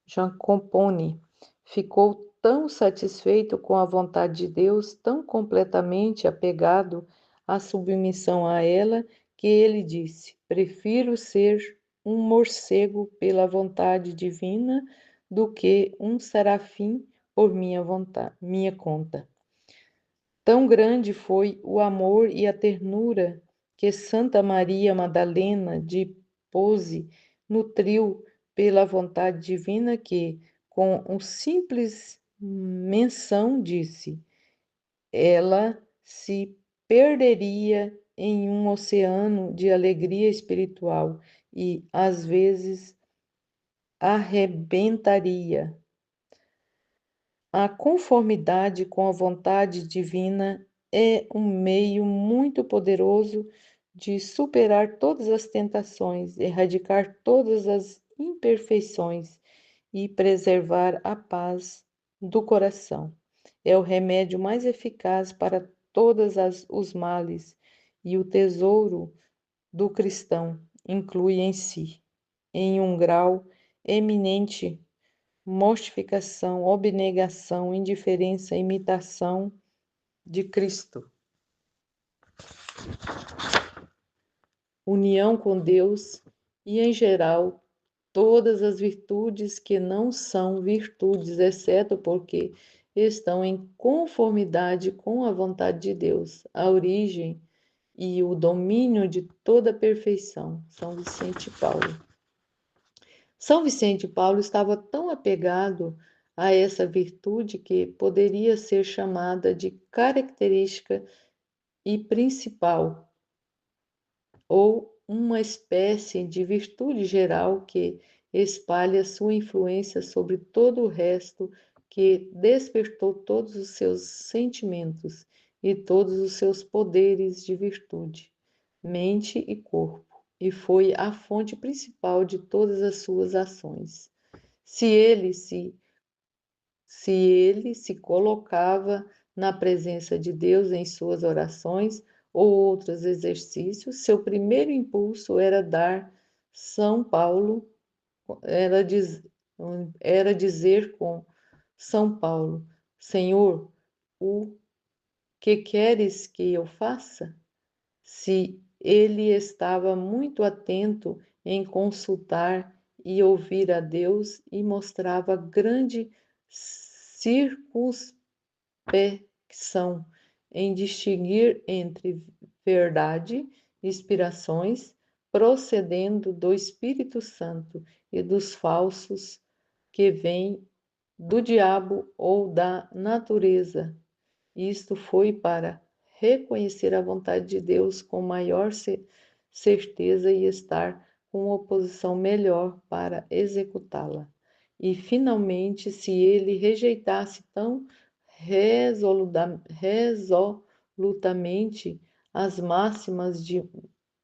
Giacompone ficou tão satisfeito com a vontade de Deus, tão completamente apegado à submissão a ela, que ele disse: prefiro ser um morcego pela vontade divina do que um serafim por minha conta. Tão grande foi o amor e a ternura que Santa Maria Madalena de Pose nutriu pela vontade divina que, com uma simples menção, disse, ela se perderia em um oceano de alegria espiritual e, às vezes, arrebentaria. A conformidade com a vontade divina é um meio muito poderoso de superar todas as tentações, erradicar todas as imperfeições e preservar a paz do coração. É o remédio mais eficaz para todos os males e o tesouro do cristão inclui em si. em um grau eminente, mortificação, abnegação, indiferença, imitação de Cristo, união com Deus e, em geral, todas as virtudes que não são virtudes, exceto porque estão em conformidade com a vontade de Deus, a origem e o domínio de toda a perfeição. São Vicente Paulo. São Vicente Paulo estava tão apegado a essa virtude que poderia ser chamada de característica e principal, ou uma espécie de virtude geral que espalha sua influência sobre todo o resto, que despertou todos os seus sentimentos e todos os seus poderes de virtude, mente e corpo, e foi a fonte principal de todas as suas ações. Se ele se colocava na presença de Deus em suas orações ou outros exercícios, seu primeiro impulso era dar São Paulo, era, diz, era dizer com São Paulo: Senhor, o que queres que eu faça? Se ele estava muito atento em consultar e ouvir a Deus e mostrava grande circunspecção em distinguir entre verdade, inspirações, procedendo do Espírito Santo e dos falsos que vêm do diabo ou da natureza. Isto foi para reconhecer a vontade de Deus com maior certeza e estar com oposição melhor para executá-la. E, finalmente, se ele rejeitasse tão resolutamente as máximas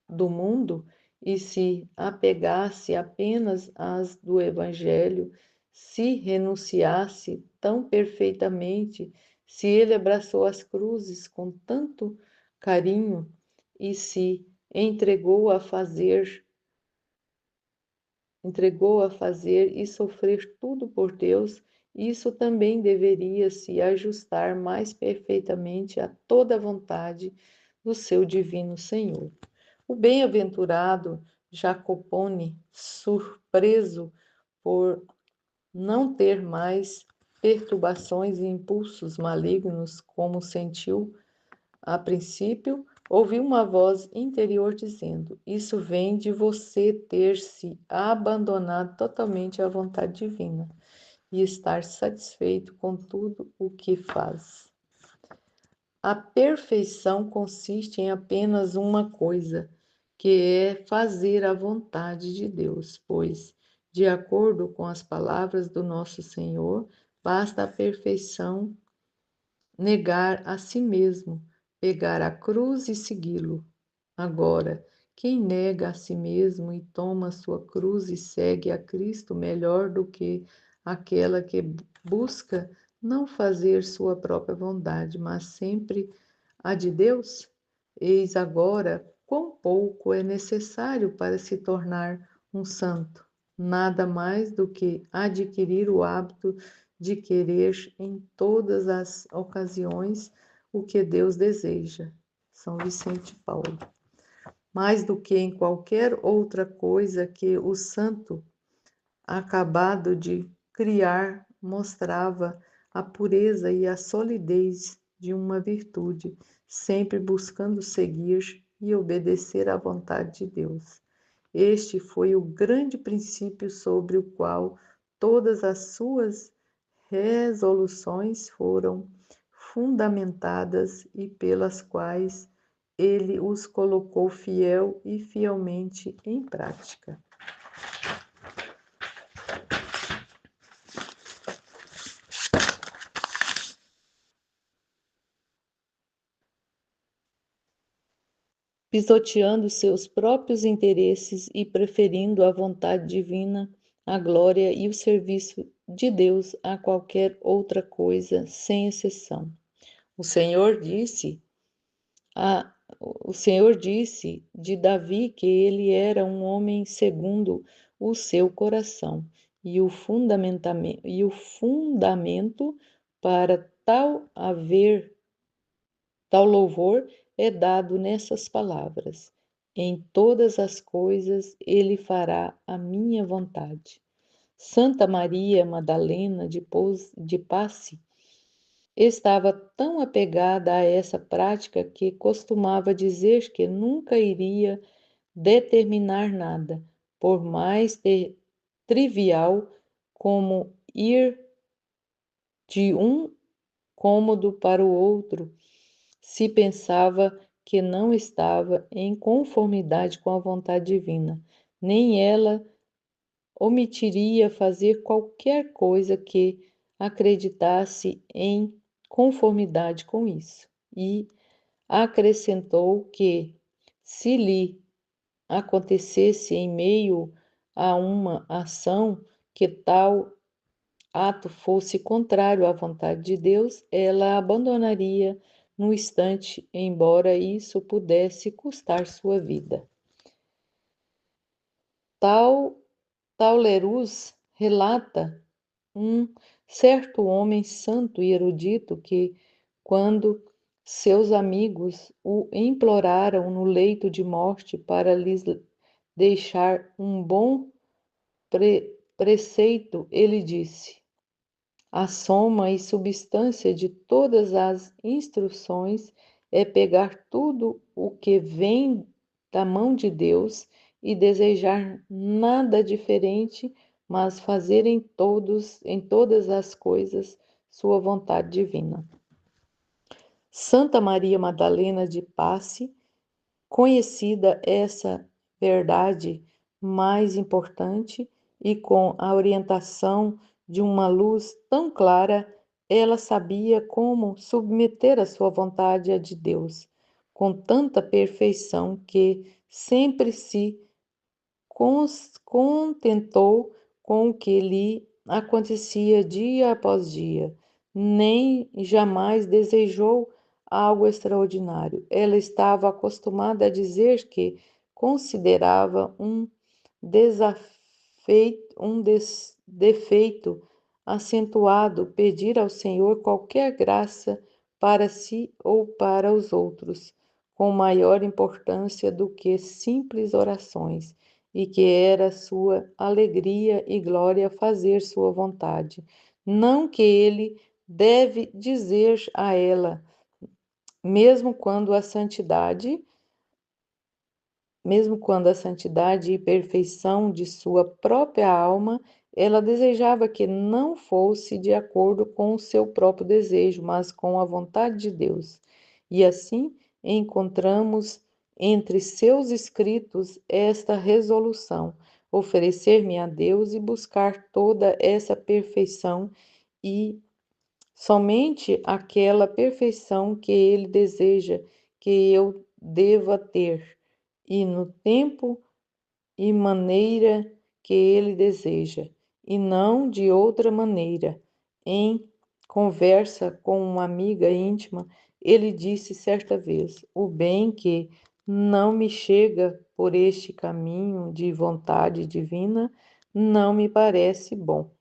do mundo e se apegasse apenas às do Evangelho, se renunciasse tão perfeitamente, se ele abraçou as cruzes com tanto carinho e se entregou a fazer e sofrer tudo por Deus, isso também deveria se ajustar mais perfeitamente a toda a vontade do seu divino Senhor. O bem-aventurado Jacopone, surpreso por não ter mais perturbações e impulsos malignos como sentiu a princípio, ouviu uma voz interior dizendo: Isso vem de você ter se abandonado totalmente à vontade divina e estar satisfeito com tudo o que faz. A perfeição consiste em apenas uma coisa, que é fazer a vontade de Deus, pois, de acordo com as palavras do nosso Senhor, basta a perfeição negar a si mesmo, pegar a cruz e segui-lo. Agora, quem nega a si mesmo e toma a sua cruz e segue a Cristo melhor do que aquela que busca não fazer sua própria vontade, mas sempre a de Deus? Eis agora quão pouco é necessário para se tornar um santo. Nada mais do que adquirir o hábito de querer em todas as ocasiões o que Deus deseja. São Vicente Paulo. Mais do que em qualquer outra coisa que o santo acabado de criar mostrava a pureza e a solidez de uma virtude, sempre buscando seguir e obedecer à vontade de Deus. Este foi o grande princípio sobre o qual todas as suas resoluções foram fundamentadas e pelas quais ele os colocou fiel e fielmente em prática. Pisoteando seus próprios interesses e preferindo a vontade divina, a glória e o serviço de Deus a qualquer outra coisa, sem exceção. O Senhor disse o Senhor disse de Davi que ele era um homem segundo o seu coração, e o fundamento para tal louvor é dado nessas palavras: em todas as coisas ele fará a minha vontade. Santa Maria Madalena de Passe estava tão apegada a essa prática que costumava dizer que nunca iria determinar nada, por mais trivial como ir de um cômodo para o outro, se pensava que não estava em conformidade com a vontade divina, nem ela omitiria fazer qualquer coisa que acreditasse em conformidade com isso. E acrescentou que, se lhe acontecesse em meio a uma ação que tal ato fosse contrário à vontade de Deus, ela abandonaria no instante, embora isso pudesse custar sua vida. Taulerus relata um certo homem santo e erudito que, quando seus amigos o imploraram no leito de morte para lhes deixar um bom preceito, ele disse: a soma e substância de todas as instruções é pegar tudo o que vem da mão de Deus e desejar nada diferente, mas fazer em todas as coisas, sua vontade divina. Santa Maria Madalena de Passe, conhecida essa verdade mais importante e com a orientação de uma luz tão clara, ela sabia como submeter a sua vontade à de Deus, com tanta perfeição que sempre se contentou com o que lhe acontecia dia após dia, nem jamais desejou algo extraordinário. Ela estava acostumada a dizer que considerava defeito acentuado pedir ao Senhor qualquer graça para si ou para os outros, com maior importância do que simples orações, e que era sua alegria e glória fazer sua vontade. Não que ele deve dizer a ela, mesmo quando a santidade e perfeição de sua própria alma, ela desejava que não fosse de acordo com o seu próprio desejo, mas com a vontade de Deus. E assim encontramos entre seus escritos esta resolução: oferecer-me a Deus e buscar toda essa perfeição e somente aquela perfeição que ele deseja que eu deva ter, e no tempo e maneira que ele deseja, e não de outra maneira. Em conversa com uma amiga íntima, ele disse certa vez: o bem que não me chega por este caminho de vontade divina não me parece bom.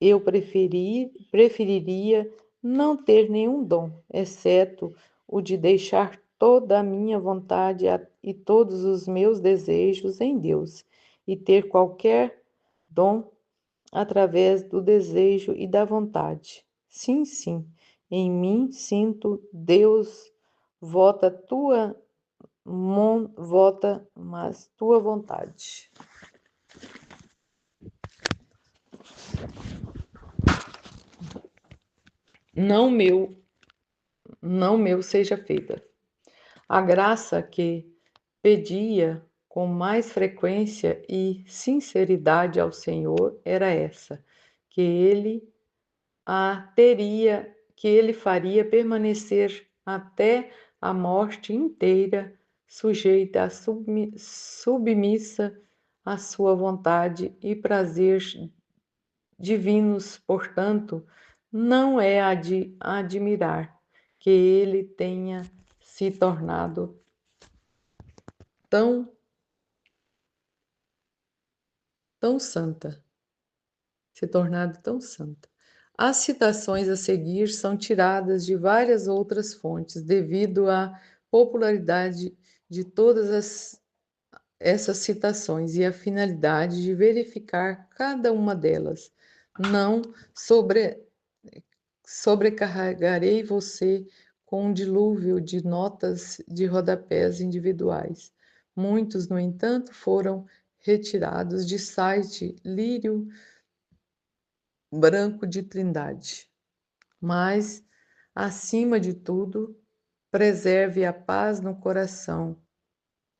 Eu preferiria não ter nenhum dom, exceto o de deixar toda a minha vontade e todos os meus desejos em Deus, e ter qualquer dom através do desejo e da vontade. Sim, sim, em mim sinto Deus, mas tua vontade. Não meu seja feita. A graça que pedia com mais frequência e sinceridade ao Senhor era essa, que ele faria permanecer até a morte inteira, sujeita submissa à sua vontade e prazeres divinos. Portanto, não é de admirar que ele tenha se tornado tão tão santa, se tornado tão santa. As citações a seguir são tiradas de várias outras fontes, devido à popularidade de essas citações e a finalidade de verificar cada uma delas. Não sobrecarregarei você com um dilúvio de notas de rodapés individuais. Muitos, no entanto, foram retirados de site Lírio Branco de Trindade. Mas, acima de tudo, preserve a paz no coração.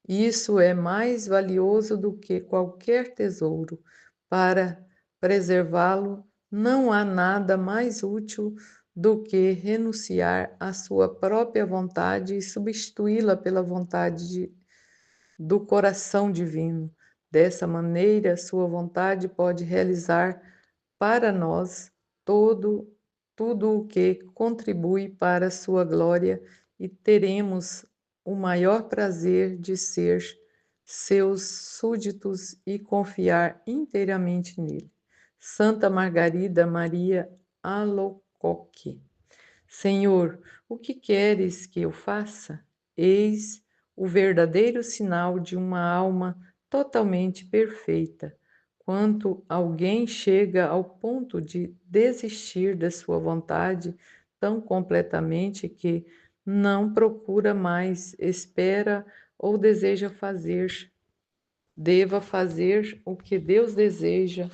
Isso é mais valioso do que qualquer tesouro. Para preservá-lo, não há nada mais útil do que renunciar à sua própria vontade e substituí-la pela vontade do coração divino. Dessa maneira, sua vontade pode realizar para nós tudo o que contribui para a sua glória e teremos o maior prazer de ser seus súditos e confiar inteiramente nele. Santa Margarida Maria Alacoque. Senhor, o que queres que eu faça? Eis o verdadeiro sinal de uma alma totalmente perfeita. Quando alguém chega ao ponto de desistir da sua vontade tão completamente que não procura mais, espera ou deseja fazer, deva fazer o que Deus deseja.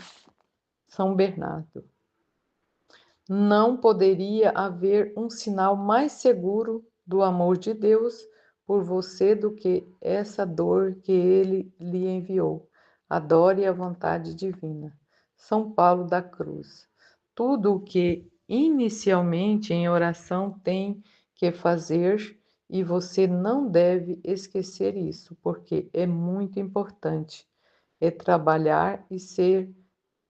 São Bernardo. Não poderia haver um sinal mais seguro do amor de Deus por você do que essa dor que ele lhe enviou. Adore a vontade divina. São Paulo da Cruz. Tudo o que inicialmente em oração tem que fazer, e você não deve esquecer isso, porque é muito importante, é trabalhar e ser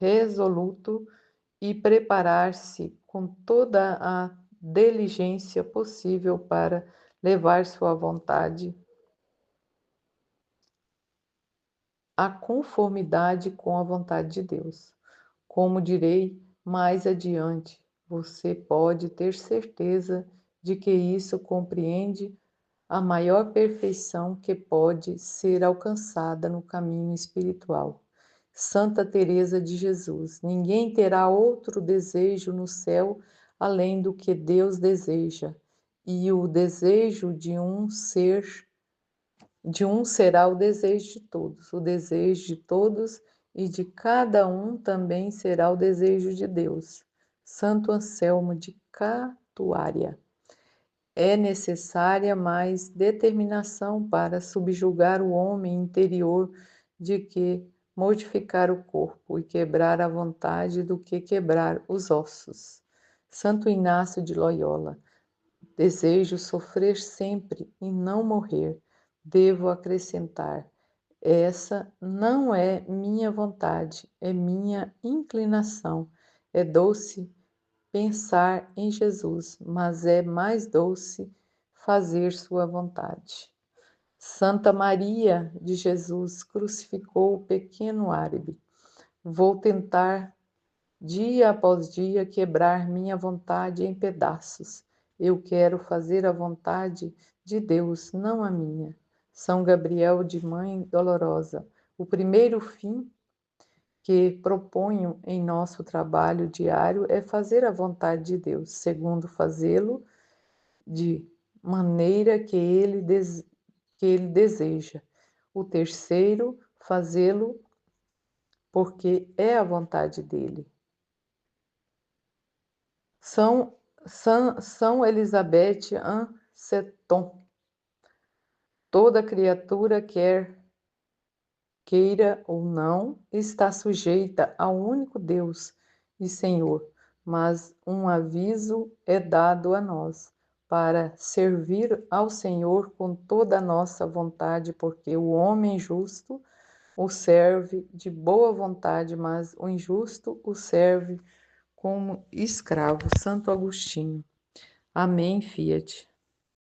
resoluto e preparar-se com toda a diligência possível para levar sua vontade à conformidade com a vontade de Deus. Como direi mais adiante, você pode ter certeza de que isso compreende a maior perfeição que pode ser alcançada no caminho espiritual. Santa Teresa de Jesus: ninguém terá outro desejo no céu além do que Deus deseja, e o desejo de um será o desejo de todos. O desejo de todos e de cada um também será o desejo de Deus. Santo Anselmo de Catuária. É necessária mais determinação para subjugar o homem interior de que mortificar o corpo e quebrar a vontade do que quebrar os ossos. Santo Inácio de Loyola. Desejo sofrer sempre e não morrer. Devo acrescentar: essa não é minha vontade, é minha inclinação. É doce pensar em Jesus, mas é mais doce fazer sua vontade. Santa Maria de Jesus crucificou o pequeno árabe. Vou tentar, dia após dia, quebrar minha vontade em pedaços. Eu quero fazer a vontade de Deus, não a minha. São Gabriel de Mãe Dolorosa. O primeiro fim que proponho em nosso trabalho diário é fazer a vontade de Deus, segundo fazê-lo de maneira que ele deseja. O terceiro, fazê-lo porque é a vontade dele. São Elizabeth Ann Seton. Toda criatura queira ou não, está sujeita ao único Deus e Senhor, mas um aviso é dado a nós, para servir ao Senhor com toda a nossa vontade, porque o homem justo o serve de boa vontade, mas o injusto o serve como escravo. Santo Agostinho. Amém, Fiat.